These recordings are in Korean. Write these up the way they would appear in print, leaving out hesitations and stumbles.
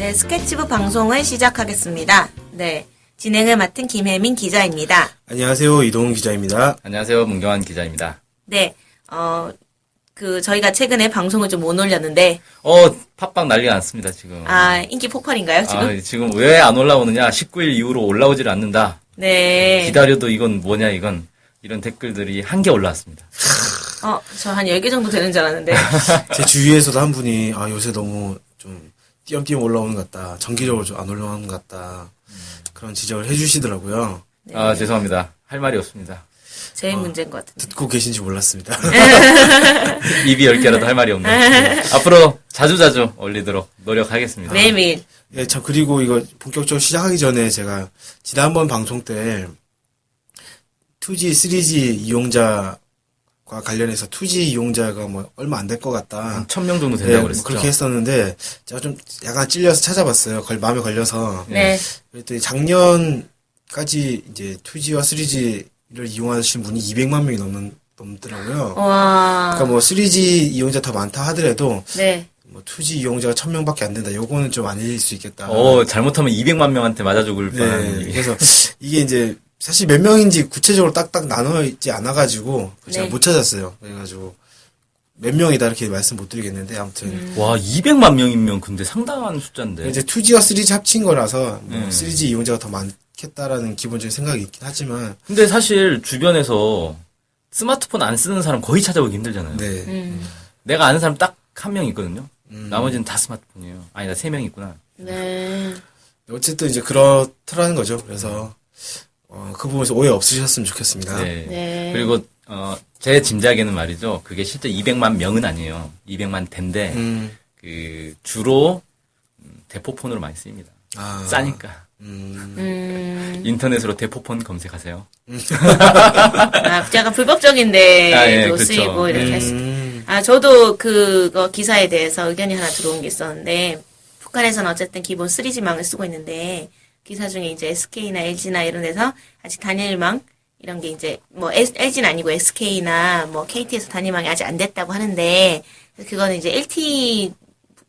네, 스케치북 방송을 시작하겠습니다. 네, 진행을 맡은 김혜민 기자입니다. 안녕하세요. 이동훈 기자입니다. 안녕하세요. 문경환 기자입니다. 네, 저희가 최근에 방송을 좀 못 올렸는데. 팟빵 난리가 났습니다, 지금. 인기 폭발인가요, 지금? 지금 왜 안 올라오느냐? 19일 이후로 올라오질 않는다. 네. 기다려도 이건 뭐냐, 이건. 이런 댓글들이 한 개 올라왔습니다. 저 한 10개 정도 되는 줄 알았는데. 제 주위에서도 한 분이, 요새 너무 좀 띄엄띄엄 올라오는 것 같다. 정기적으로 좀 안 올라오는 것 같다. 그런 지적을 해주시더라고요. 네. 죄송합니다. 할 말이 없습니다. 제일 문제인 것 같은데. 듣고 계신지 몰랐습니다. 입이 10개라도 할 말이 없네. 앞으로 자주자주 올리도록 노력하겠습니다. 매일매일. 예, 그리고 이거 본격적으로 시작하기 전에 제가 지난번 방송 때 2G, 3G 이용자과 관련해서 2G 이용자가 뭐 얼마 안 될 것 같다. 1000명 정도 된다고 그랬었죠. 그렇게 했었는데 제가 좀 약간 찔려서 찾아봤어요. 마음에 걸려서. 네. 그랬더니 작년까지 이제 2G와 3G를 이용하신 분이 200만 명이 넘더라고요. 와. 그러니까 뭐 3G 이용자 더 많다 하더라도 네. 뭐 2G 이용자가 1000명밖에 안 된다. 요거는 좀 아닐 수 있겠다. 잘못하면 200만 명한테 맞아 죽을 뻔한. 네. 그래서 이게 이제 사실 몇 명인지 구체적으로 딱딱 나눠 있지 않아가지고 제가 네. 못 찾았어요. 그래가지고 몇 명이다 이렇게 말씀 못 드리겠는데 아무튼 와, 200만 명이면 근데 상당한 숫자인데. 이제 2G와 3G 합친 거라서 뭐 3G 이용자가 더 많겠다라는 기본적인 생각이 있긴 하지만 근데 사실 주변에서 스마트폰 안 쓰는 사람 거의 찾아보기 힘들잖아요. 네. 내가 아는 사람 딱 한 명 있거든요. 나머지는 다 스마트폰이에요. 아니다, 3명 있구나. 네. 어쨌든 이제 그렇더라는 거죠. 그래서 그 부분에서 오해 없으셨으면 좋겠습니다. 네. 네. 그리고 제 짐작에는 말이죠. 그게 실제 200만 명은 아니에요. 200만 대인데 주로 대포폰으로 많이 쓰입니다. 싸니까. 인터넷으로 대포폰 검색하세요. 약간 불법적인데 그렇죠. 쓰이고 이렇게 했습니다. 저도 그거 기사에 대해서 의견이 하나 들어온 게 있었는데, 북한에서는 어쨌든 기본 3G망을 쓰고 있는데, 기사 중에 이제 SK나 LG나 이런 데서 아직 단일망, 이런 게 이제, 뭐, LG는 아니고 SK나 뭐 KT에서 단일망이 아직 안 됐다고 하는데, 그거는 이제 LTE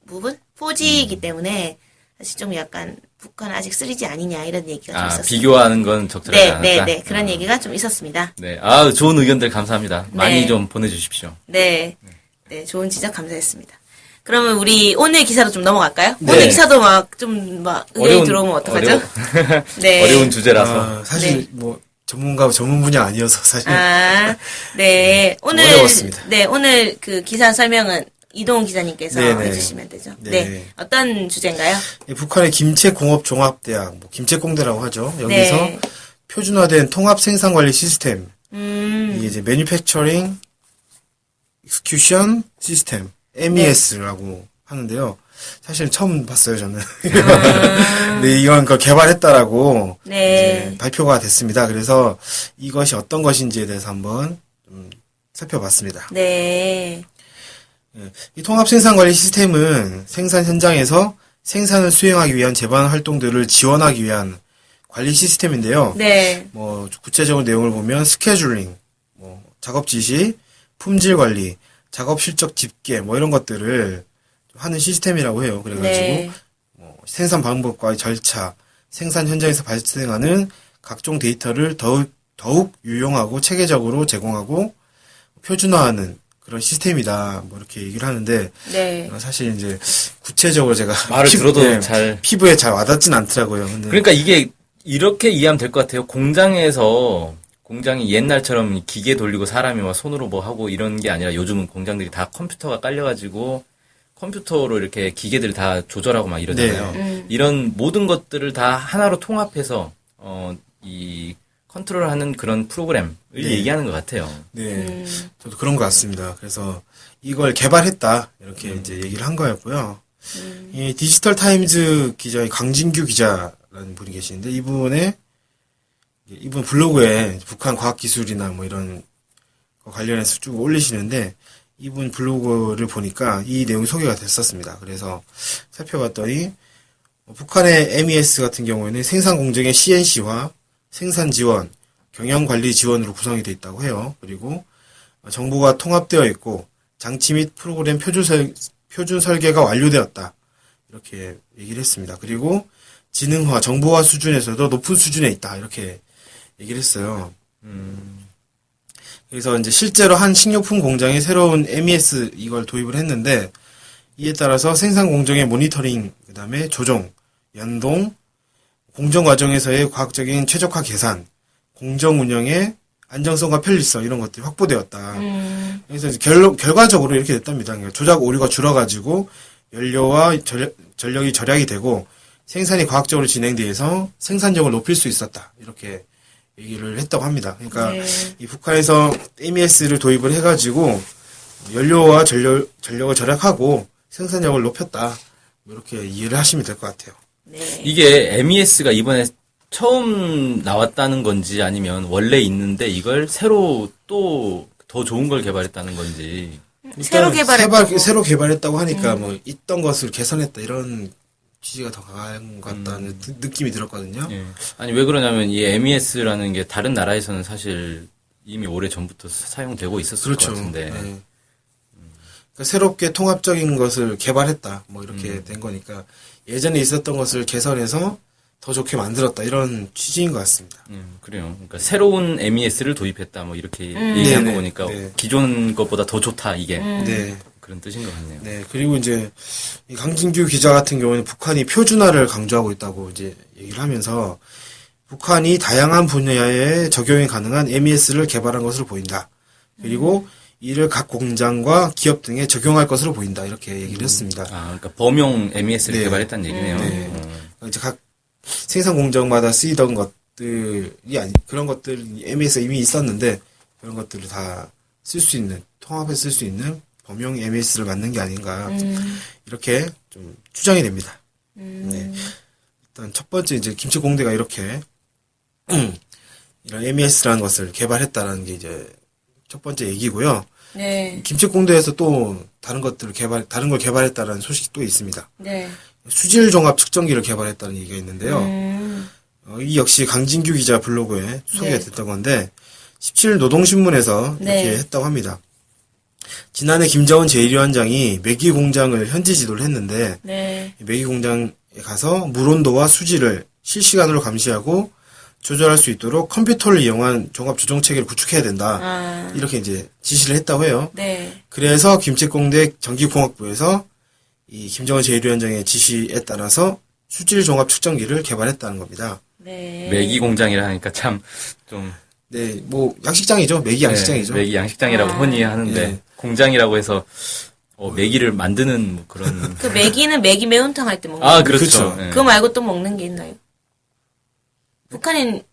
부분? 4G이기 때문에, 사실 좀 약간, 북한은 아직 3G 아니냐, 이런 얘기가 좀 있었어요. 비교하는 건 적절하지 않았다? 네. 그런 얘기가 좀 있었습니다. 네. 좋은 의견들 감사합니다. 많이 네. 좀 보내주십시오. 네, 좋은 지적 감사했습니다. 그러면 우리 오늘 기사로 좀 넘어갈까요? 네. 오늘 기사도 의견이 들어오면 어떡하죠? 네. 어려운 주제라서. 사실 네. 뭐 전문 분야 아니어서 사실 네. 어려웠습니다. 네, 오늘 그 기사 설명은 이동훈 기자님께서 네네. 해주시면 되죠. 네. 네. 어떤 주제인가요? 북한의 김책공업종합대학, 뭐 김책공대라고 하죠. 여기서 네. 표준화된 통합 생산 관리 시스템, 이게 이제 Manufacturing Execution System, MES라고 하는데요. 사실 처음 봤어요, 저는. 네, 이건 그 개발했다라고 네. 이제 발표가 됐습니다. 그래서 이것이 어떤 것인지에 대해서 한번 좀 살펴봤습니다. 네. 이 통합 생산 관리 시스템은 생산 현장에서 생산을 수행하기 위한 제반 활동들을 지원하기 위한 관리 시스템인데요. 네. 뭐 구체적인 내용을 보면 스케줄링, 뭐 작업 지시, 품질 관리, 작업 실적 집계 뭐 이런 것들을 하는 시스템이라고 해요. 그래가지고 네. 뭐 생산 방법과 절차, 생산 현장에서 발생하는 각종 데이터를 더욱 유용하고 체계적으로 제공하고 표준화하는 그런 시스템이다. 뭐 이렇게 얘기를 하는데 네. 사실 이제 구체적으로 제가 말을 들어도 잘 피부에 잘 와닿진 않더라고요. 근데 그러니까 이게 이렇게 이해하면 될 것 같아요. 공장이 옛날처럼 기계 돌리고 사람이 막 손으로 뭐 하고 이런 게 아니라 요즘은 공장들이 다 컴퓨터가 깔려가지고 컴퓨터로 이렇게 기계들 다 조절하고 막 이러잖아요. 이런 모든 것들을 다 하나로 통합해서 이 컨트롤하는 그런 프로그램을 얘기하는 것 같아요. 네, 저도 그런 것 같습니다. 그래서 이걸 개발했다 이렇게 이제 얘기를 한 거였고요. 이 디지털 타임즈 기자의 강진규 기자라는 분이 계시는데 이분 블로그에 북한 과학기술이나 뭐 이런 거 관련해서 쭉 올리시는데 이분 블로그를 보니까 이 내용이 소개가 됐었습니다. 그래서 살펴봤더니 북한의 MES 같은 경우에는 생산 공정의 CNC화, 생산 지원, 경영 관리 지원으로 구성이 되어 있다고 해요. 그리고 정보가 통합되어 있고 장치 및 프로그램 표준 설계가 완료되었다. 이렇게 얘기를 했습니다. 그리고 지능화, 정보화 수준에서도 높은 수준에 있다. 이렇게 얘기를 했어요. 그래서 이제 실제로 한 식료품 공장에 새로운 MES 이걸 도입을 했는데 이에 따라서 생산 공정의 모니터링, 그다음에 조정, 연동, 공정 과정에서의 과학적인 최적화 계산, 공정 운영의 안정성과 편리성 이런 것들이 확보되었다. 그래서 이제 결과적으로 이렇게 됐답니다. 그러니까 조작 오류가 줄어가지고 연료와 전력이 절약이 되고 생산이 과학적으로 진행돼서 생산력을 높일 수 있었다. 이렇게 얘기를 했다고 합니다. 그러니까 네. 이 북한에서 MES를 도입을 해가지고 연료와 전력을 절약하고 생산력을 높였다. 이렇게 이해를 하시면 될 것 같아요. 네. 이게 MES가 이번에 처음 나왔다는 건지 아니면 원래 있는데 이걸 새로 또 더 좋은 걸 개발했다는 건지. 새로 개발했다고. 새로 개발했다고 하니까 뭐 있던 것을 개선했다 이런 취지가 더 강한 것 같다는 느낌이 들었거든요. 예. 아니 왜 그러냐면 이 MES라는 게 다른 나라에서는 사실 이미 오래 전부터 사용되고 있었을 그렇죠. 것 같은데. 네. 그러니까 새롭게 통합적인 것을 개발했다. 뭐 이렇게 된 거니까 예전에 있었던 것을 개선해서 더 좋게 만들었다. 이런 취지인 것 같습니다. 그래요. 그러니까 새로운 MES를 도입했다. 뭐 이렇게 얘기한 거 네네. 보니까 네. 기존 것보다 더 좋다. 이게 네. 그런 뜻인 것 같네요. 네. 그리고 이제 이 강진규 기자 같은 경우는 북한이 표준화를 강조하고 있다고 이제 얘기를 하면서 북한이 다양한 분야에 적용이 가능한 MES를 개발한 것으로 보인다. 그리고 이를 각 공장과 기업 등에 적용할 것으로 보인다. 이렇게 얘기를 했습니다. 아, 그러니까 범용 MES를 네. 개발했다는 얘기네요. 네. 이제 각 생산 공정마다 쓰이던 것들이 그런 것들 MES가 이미 있었는데 그런 것들을 다 쓸 수 있는 통합해 쓸 수 있는 범용 MES를 만든 게 아닌가 이렇게 좀 추정이 됩니다. 네. 일단 첫 번째 이제 김치공대가 이렇게 이런 MES라는 것을 개발했다라는 게 이제 첫 번째 얘기고요. 네. 김치공대에서 또 다른 걸 개발했다라는 소식이 또 있습니다. 네. 수질 종합 측정기를 개발했다는 얘기가 있는데요. 이 역시 강진규 기자 블로그에 소개가 네. 됐던 건데 17일 노동신문에서 네. 이렇게 했다고 합니다. 지난해 김정은 제1위원장이 매기 공장을 현지 지도를 했는데 네. 매기 공장에 가서 물 온도와 수질을 실시간으로 감시하고 조절할 수 있도록 컴퓨터를 이용한 종합 조정 체계를 구축해야 된다. 아. 이렇게 이제 지시를 했다고 해요. 네. 그래서 김치공대 전기공학부에서 이 김정은 제1위원장의 지시에 따라서 수질 종합 측정기를 개발했다는 겁니다. 네. 매기 공장이라 하니까 참 좀 네, 뭐 양식장이죠. 매기 양식장이죠. 매기 양식장이라고 흔히 하는데 네. 공장이라고 해서 매기를 만드는 뭐 그런 그 매기는 매기 매운탕 할 때 먹는 아 거. 그렇죠. 그쵸. 예. 그거 말고 또 먹는 게 있나요? 북한엔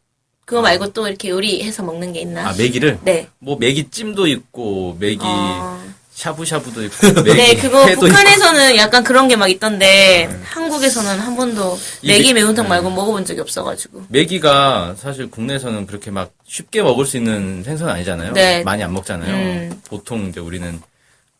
그거 말고 또 이렇게 요리해서 먹는 게 있나? 아 매기를 네. 뭐 매기찜도 있고 매기 어. 샤브샤브도 있고 매기 네, 그거 회도 북한에서는 약간 그런 게 막 있던데 한국에서는 한 번도 매기 매운탕 말고 먹어본 적이 없어가지고. 매기가 사실 국내에서는 그렇게 막 쉽게 먹을 수 있는 생선은 아니잖아요. 네. 많이 안 먹잖아요. 보통 이제 우리는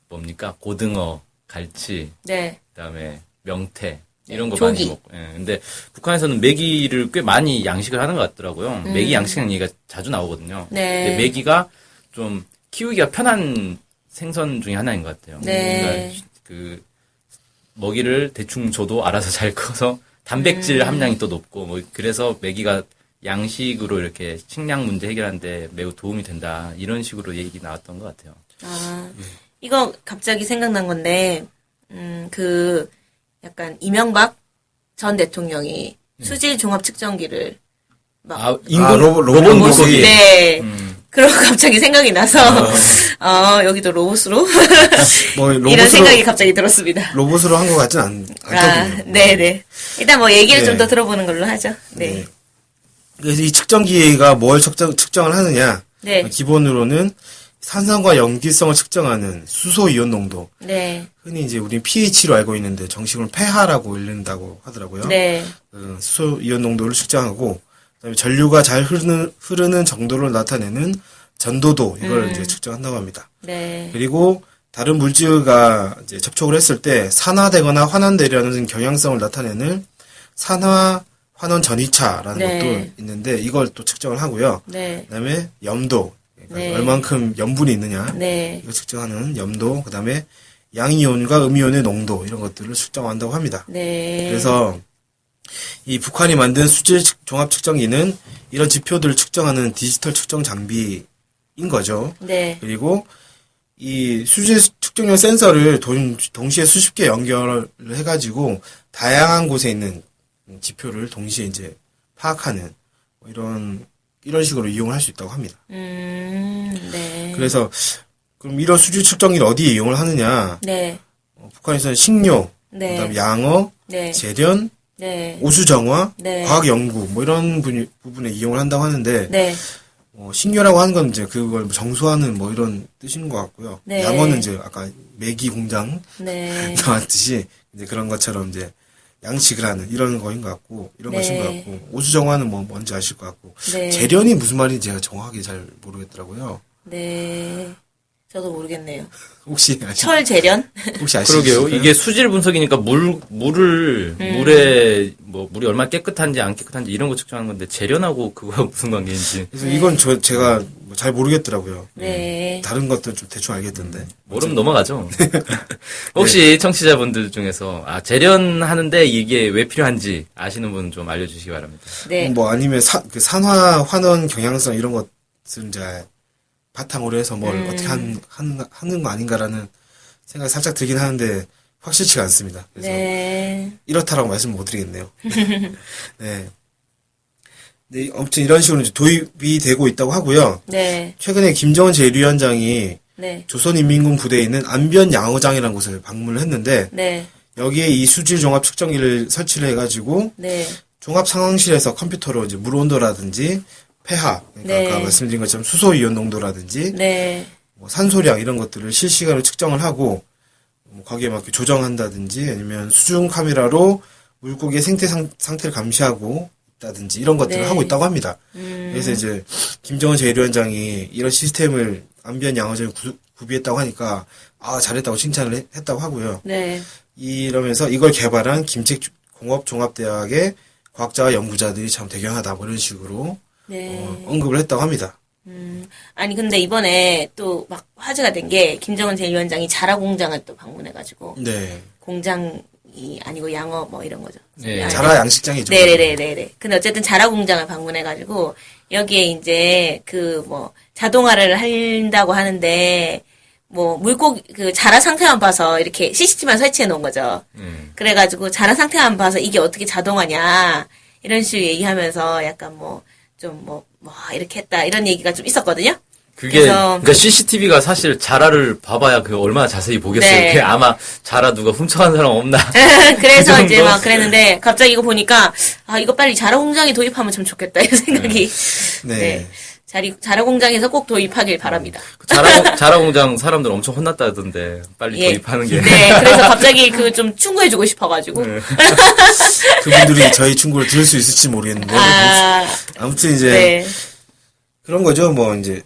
뭡니까 고등어, 갈치, 네. 그다음에 명태 이런 거 조기. 많이 먹고. 예. 근데 북한에서는 메기를 꽤 많이 양식을 하는 것 같더라고요. 메기 양식이라는 얘기가 자주 나오거든요. 네. 근데 메기가 좀 키우기가 편한 생선 중에 하나인 것 같아요. 네. 그러니까 그 먹이를 대충 줘도 알아서 잘 커서 단백질 함량이 또 높고 뭐 그래서 메기가 양식으로 이렇게 식량 문제 해결하는데 매우 도움이 된다. 이런 식으로 얘기 나왔던 것 같아요. 아, 이거 갑자기 생각난 건데, 그, 약간 이명박 전 대통령이 수질 종합 측정기를 막, 로봇 로봇 물고기. 물고기. 네. 그런 거 갑자기 생각이 나서, 여기도 로봇으로? 뭐 이런 생각이 갑자기 들었습니다. 로봇으로 한 것 같진 않거든요. 네네. 일단 뭐 얘기를 네. 좀 더 들어보는 걸로 하죠. 네. 네. 그래서 이 측정기가 뭘 측정을 하느냐? 네. 기본으로는 산성과 염기성을 측정하는 수소 이온 농도. 네. 흔히 이제 우리 pH로 알고 있는데 정식으로 폐하라고 읽는다고 하더라고요. 네. 수소 이온 농도를 측정하고 그다음에 전류가 잘 흐르는 정도를 나타내는 전도도 이걸 이제 측정한다고 합니다. 네. 그리고 다른 물질과 이제 접촉을 했을 때 산화되거나 환원되려는 경향성을 나타내는 산화 환원 전이차라는 네. 것도 있는데 이걸 또 측정을 하고요. 네. 그다음에 염도, 그러니까 네. 얼만큼 염분이 있느냐 네. 이거 측정하는 염도, 그다음에 양이온과 음이온의 농도 이런 것들을 측정한다고 합니다. 네. 그래서 이 북한이 만든 수질 종합 측정기는 이런 지표들을 측정하는 디지털 측정 장비인 거죠. 네. 그리고 이 수질 측정용 센서를 동시에 수십 개 연결을 해가지고 다양한 곳에 있는 지표를 동시에 이제 파악하는 뭐 이런 식으로 이용을 할 수 있다고 합니다. 네. 그래서 그럼 이런 수질 측정기를 어디에 이용을 하느냐? 네. 북한에서는 식료, 네. 그다음 양어, 네. 재련, 네. 오수정화, 네. 과학 연구 뭐 이런 부분에 이용을 한다고 하는데 네. 식료라고 하는 건 이제 그걸 정수하는 뭐 이런 뜻인 것 같고요. 네. 양어는 이제 아까 메기 공장 네. 나왔듯이 이제 그런 것처럼 이제 양식을 하는 이런 거인 것 같고 이런 네. 것인 것 같고 오수정화는 뭐 뭔지 아실 것 같고 네. 재련이 무슨 말인지 제가 정확하게 잘 모르겠더라고요. 네. 저도 모르겠네요. 혹시 철 재련? 혹시 아시나요? 그러게요. 이게 수질 분석이니까 물을 물이 얼마나 깨끗한지 안 깨끗한지 이런 거 측정하는 건데 재련하고 그거 무슨 관계인지 그래서 이건 제가 잘 모르겠더라고요. 네. 다른 것도 좀 대충 알겠던데. 모르면 넘어가죠. 혹시 청취자분들 중에서 재련하는데 이게 왜 필요한지 아시는 분 좀 알려주시기 바랍니다. 네. 뭐 아니면 산화 환원 경향성 이런 것을 이제 바탕으로 해서 뭘 어떻게 하는 거 아닌가라는 생각이 살짝 들긴 하는데 확실치가 않습니다. 그래서 네. 이렇다라고 말씀을 못 드리겠네요. 네. 네, 아무튼 이런 식으로 이제 도입이 되고 있다고 하고요. 네. 최근에 김정은 제1위원장이 네. 조선인민군 부대에 있는 안변 양어장이라는 곳을 방문을 했는데 네. 여기에 이 수질 종합 측정기를 설치를 해가지고 네. 종합 상황실에서 컴퓨터로 이제 물 온도라든지 pH, 그러니까 네. 아까 말씀드린 것처럼 수소 이온 농도라든지 네. 뭐 산소량 이런 것들을 실시간으로 측정을 하고 뭐 거기에 맞게 조정한다든지 아니면 수중 카메라로 물고기의 생태 상태를 감시하고 있다든지 이런 것들을 네. 하고 있다고 합니다. 그래서 이제 김정은 제1위원장이 이런 시스템을 안변 양어장에 구비했다고 하니까 잘했다고 칭찬을 했다고 하고요. 네. 이러면서 이걸 개발한 김책공업종합대학의 과학자와 연구자들이 참 대견하다 뭐 이런 식으로 네. 언급을 했다고 합니다. 아니 근데 이번에 또 막 화제가 된 게 김정은 제1위원장이 자라 공장을 또 방문해가지고 네. 공장이 아니고 양어 뭐 이런 거죠. 네. 자라 양식장이죠. 네네네네. 근데 어쨌든 자라 공장을 방문해가지고 여기에 이제 그 뭐 자동화를 한다고 하는데 뭐 물고기 그 자라 상태만 봐서 이렇게 CCTV만 설치해 놓은 거죠. 그래가지고 자라 상태만 봐서 이게 어떻게 자동화냐 이런 식으로 얘기하면서 약간 뭐 좀 뭐 이렇게 했다 이런 얘기가 좀 있었거든요. 그러니까 CCTV가 사실 자라를 봐봐야 그 얼마나 자세히 보겠어요. 네. 그게 아마 자라 누가 훔쳐간 사람 없나. 그래서 그 이제 정도? 막 그랬는데 갑자기 이거 보니까 이거 빨리 자라 공장에 도입하면 참 좋겠다 이런 생각이. 네. 자라 공장에서 꼭 도입하길 바랍니다. 자라 공장 사람들 엄청 혼났다던데 빨리 예. 도입하는 게. 네, 그래서 갑자기 그 좀 충고해주고 싶어가지고. 네. 그분들이 저희 충고를 들을 수 있을지 모르겠는데 아무튼 이제 네. 그런 거죠. 뭐 이제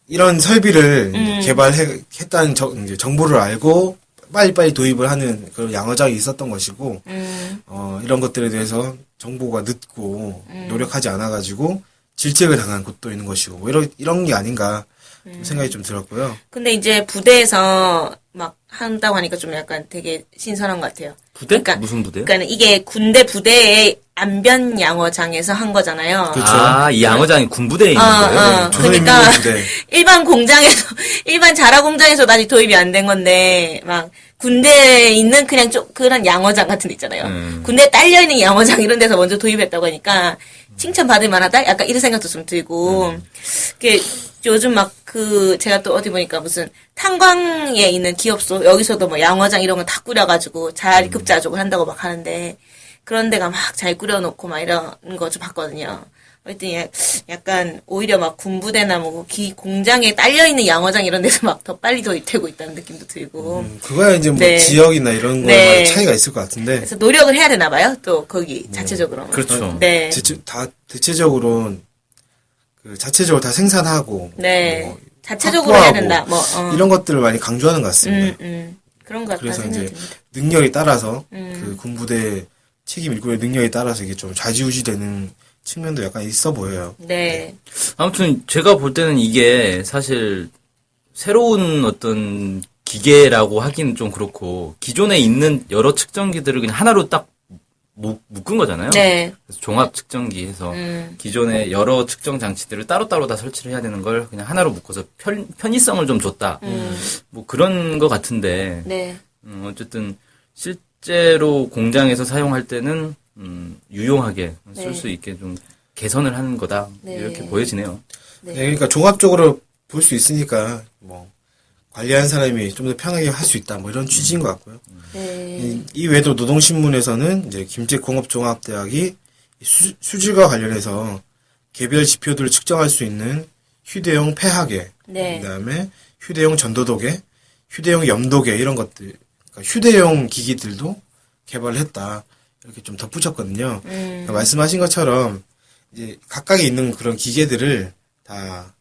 이런 설비를 개발했다는 이제 정보를 알고 빨리빨리 도입을 하는 그런 양어장이 있었던 것이고 이런 것들에 대해서 정보가 늦고 노력하지 않아가지고 질책을 당한 곳도 있는 것이고 뭐 이런 게 아닌가 좀 생각이 좀 들었고요. 근데 이제 부대에서 막 한다고 하니까 좀 약간 되게 신선한 것 같아요. 부대? 무슨 부대요? 그러니까 이게 군대 부대의 안변 양어장에서 한 거잖아요. 그렇죠. 이 양어장이 군부대에 있는 거예요? 그러니까 조선인민군 부대. 일반 공장에서 일반 자라 공장에서 아직 도입이 안 된 건데 막 군대에 있는 그냥 좀 그런 양어장 같은 데 있잖아요. 군대에 딸려 있는 양어장 이런 데서 먼저 도입했다고 하니까 칭찬받을 만하다? 약간 이런 생각도 좀 들고 그게 요즘 막 제가 또 어디 보니까 무슨 탄광에 있는 기업소 여기서도 뭐 양어장 이런 거 다 꾸려가지고 자리급자족을 한다고 막 하는데 그런 데가 막 잘 꾸려놓고 막 이런 거 좀 봤거든요. 그랬더니 약간 오히려 막 군부대나 뭐 공장에 딸려있는 양어장 이런 데서 막 더 빨리 도입되고 있다는 느낌도 들고. 그거야 이제 뭐 네. 지역이나 이런 거에 네. 차이가 있을 것 같은데 그래서 노력을 해야 되나 봐요. 또 거기 자체적으로. 그렇죠. 네. 대체적으로 자체적으로 다 생산하고 네. 뭐 자체적으로 해야 확보하고 된다. 뭐 이런 것들을 많이 강조하는 것 같습니다. 그런 것 같다 그래서 생각이 이제 듭니다. 능력에 따라서 그 군부대 책임 일꾼의 능력에 따라서 이게 좀 좌지우지되는 측면도 약간 있어 보여요. 네. 아무튼 제가 볼 때는 이게 사실 새로운 어떤 기계라고 하기는 좀 그렇고 기존에 있는 여러 측정기들을 그냥 하나로 딱 묶은 거잖아요. 네. 그래서 종합 측정기 해서 기존에 여러 측정 장치들을 따로따로 다 설치를 해야 되는 걸 그냥 하나로 묶어서 편의성을 좀 줬다. 뭐 그런 것 같은데 네. 어쨌든 실제로 공장에서 사용할 때는 유용하게 네. 쓸 수 있게 좀 개선을 하는 거다. 네. 이렇게 보여지네요. 네. 네, 그러니까 종합적으로 볼 수 있으니까 뭐 관리하는 사람이 좀 더 편하게 할 수 있다. 뭐 이런 취지인 것 같고요. 네. 이 외에도 노동신문에서는 이제 김제공업종합대학이 수질과 관련해서 개별 지표들을 측정할 수 있는 휴대용 폐하계, 네. 그다음에 휴대용 전도도계, 휴대용 염도계 이런 것들, 그러니까 휴대용 기기들도 개발을 했다. 이렇게 좀 덧붙였거든요. 그러니까 말씀하신 것처럼 이제 각각에 있는 그런 기계들을 다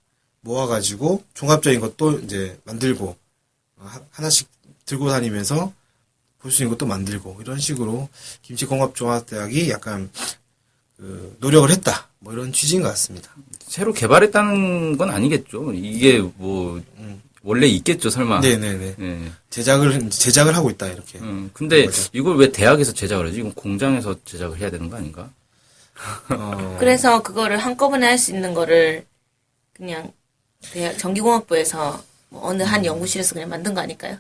모아가지고 종합적인 것도 이제 만들고 하나씩 들고 다니면서 볼 수 있는 것도 만들고 이런 식으로 김치공업종합대학이 약간 그 노력을 했다. 뭐 이런 취지인 것 같습니다. 새로 개발했다는 건 아니겠죠. 이게 뭐 원래 있겠죠, 설마. 네네네. 예. 제작을 하고 있다 이렇게. 근데 거죠. 이걸 왜 대학에서 제작을 하지? 이건 공장에서 제작을 해야 되는 거 아닌가? 그래서 그거를 한꺼번에 할 수 있는 거를 그냥 전기공학부에서 뭐 어느 한 연구실에서 그냥 만든 거 아닐까요?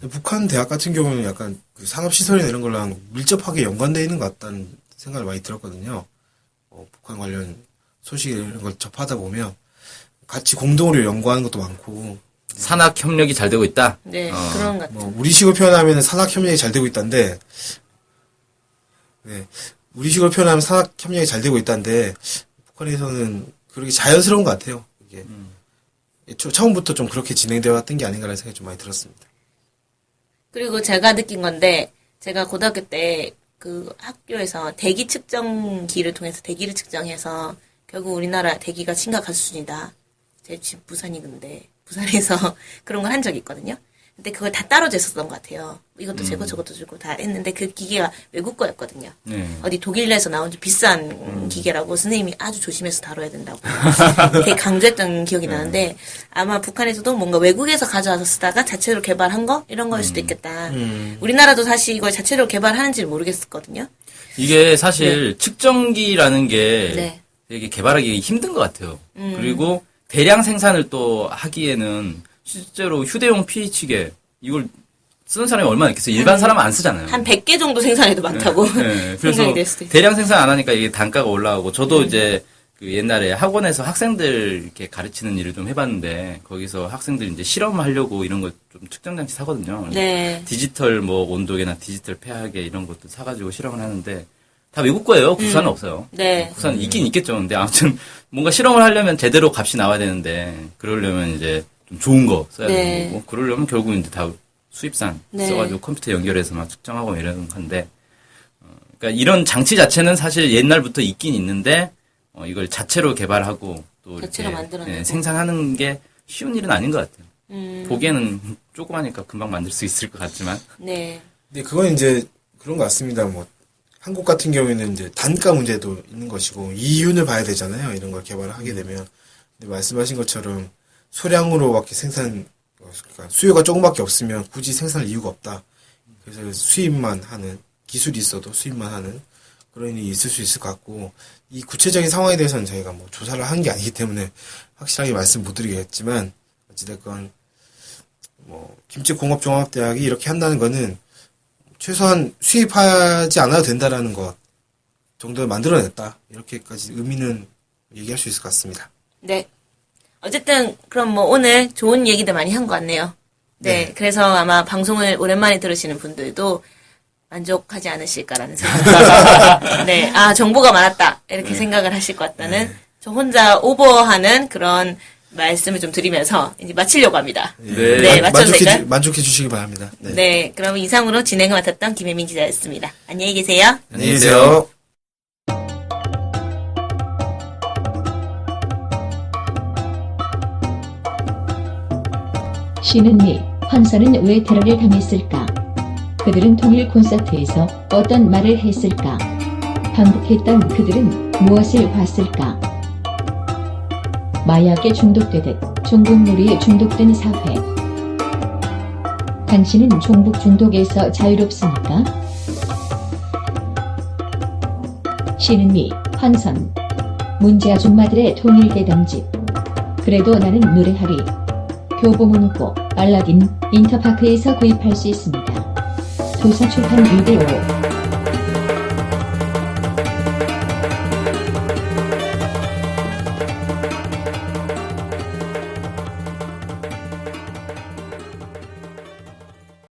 북한 대학 같은 경우는 약간 그 산업시설이나 이런 걸랑 밀접하게 연관되어 있는 것 같다는 생각을 많이 들었거든요. 북한 관련 소식 이런 걸 접하다 보면 같이 공동으로 연구하는 것도 많고. 산학 협력이 잘 되고 있다? 네, 그런 것 같아요. 뭐 우리식으로 표현하면 산학협력이 잘 되고 있다는데, 네, 우리식으로 표현하면 산학협력이 잘 되고 있다는데 북한에서는 그렇게 자연스러운 것 같아요. 이게 처음부터 좀 그렇게 진행되어 왔던 게 아닌가라는 생각이 좀 많이 들었습니다. 그리고 제가 느낀 건데, 제가 고등학교 때 그 학교에서 대기 측정기를 통해서 대기를 측정해서 결국 우리나라 대기가 심각한 수준이다. 제 집 부산이 근데 부산에서 그런 걸 한 적이 있거든요. 근데 그걸 다 따로 쟀었던 것 같아요. 이것도 재고 저것도 재고 다 했는데 그 기계가 외국 거였거든요. 네. 어디 독일에서 나온 좀 비싼 기계라고 선생님이 아주 조심해서 다뤄야 된다고 되게 강조했던 기억이 나는데 아마 북한에서도 뭔가 외국에서 가져와서 쓰다가 자체로 개발한 거? 이런 거일 수도 있겠다. 우리나라도 사실 이걸 자체로 개발하는지를 모르겠었거든요. 이게 사실 측정기라는 게 네. 되게 개발하기 힘든 것 같아요. 그리고 대량 생산을 또 하기에는 실제로 휴대용 pH계 이걸 쓰는 사람이 얼마나 있겠어요? 일반 사람은 안 쓰잖아요. 한 100개 정도 생산해도 많다고 네, 그래서 생각이 될 수도 있어요. 대량 생산 안 하니까 이게 단가가 올라가고 저도 이제 그 옛날에 학원에서 학생들 이렇게 가르치는 일을 좀 해봤는데 거기서 학생들 이제 실험하려고 이런 거 좀 측정 장치 사거든요. 네. 디지털 뭐 온도계나 디지털 폐하계 이런 것도 사가지고 실험을 하는데 다 외국 거예요. 국산은 없어요. 네. 국산 있긴 있겠죠. 근데 아무튼 뭔가 실험을 하려면 제대로 값이 나와야 되는데 그러려면 이제 좀 좋은 거 써야 네. 되는 거고 그러려면 결국 이제 다 수입산 네. 써가지고 컴퓨터 연결해서 막 측정하고 이러는 건데 그러니까 이런 장치 자체는 사실 옛날부터 있긴 있는데 이걸 자체로 개발하고 또 자체로 이렇게 만들어내고. 생산하는 게 쉬운 일은 아닌 것 같아요. 보기에는 조그마니까 금방 만들 수 있을 것 같지만 네. 근데 그건 이제 그런 것 같습니다. 뭐 한국 같은 경우에는 이제 단가 문제도 있는 것이고 이윤을 봐야 되잖아요. 이런 걸 개발을 하게 되면. 근데 말씀하신 것처럼 소량으로밖에 그러니까 수요가 조금밖에 없으면 굳이 생산할 이유가 없다. 그래서 수입만 하는 기술이 있어도 수입만 하는 그런 일이 있을 수 있을 것 같고 이 구체적인 상황에 대해서는 저희가 뭐 조사를 한 게 아니기 때문에 확실하게 말씀 못 드리겠지만 어찌됐건 뭐 김치공업종합대학이 이렇게 한다는 거는 최소한 수입하지 않아도 된다라는 것 정도를 만들어냈다. 이렇게까지 의미는 얘기할 수 있을 것 같습니다. 네. 어쨌든 그럼 뭐 오늘 좋은 얘기들 많이 한 것 같네요. 네. 네. 그래서 아마 방송을 오랜만에 들으시는 분들도 만족하지 않으실까라는 생각. 네. 아, 정보가 많았다. 이렇게 생각을 하실 것 같다는 저 혼자 오버하는 그런 말씀을 좀 드리면서 이제 마치려고 합니다. 네. 네, 맞춰도 될까요? 만족해 주시기 바랍니다. 네. 네. 그럼 이상으로 진행을 맡았던 김혜민 기자였습니다. 안녕히 계세요. 안녕히 계세요. 쉬는 미 황사는 왜 테러를 당했을까? 그들은 통일 콘서트에서 어떤 말을 했을까? 반복했던 그들은 무엇을 봤을까? 마약에 중독되듯 중국 놀이에 중독된 사회. 당신은 종북 중독에서 자유롭습니까? 신은미, 황선. 문제 아줌마들의 통일대담집. 그래도 나는 노래하리. 교보문고, 알라딘, 인터파크에서 구입할 수 있습니다. 도서 출판 2대5.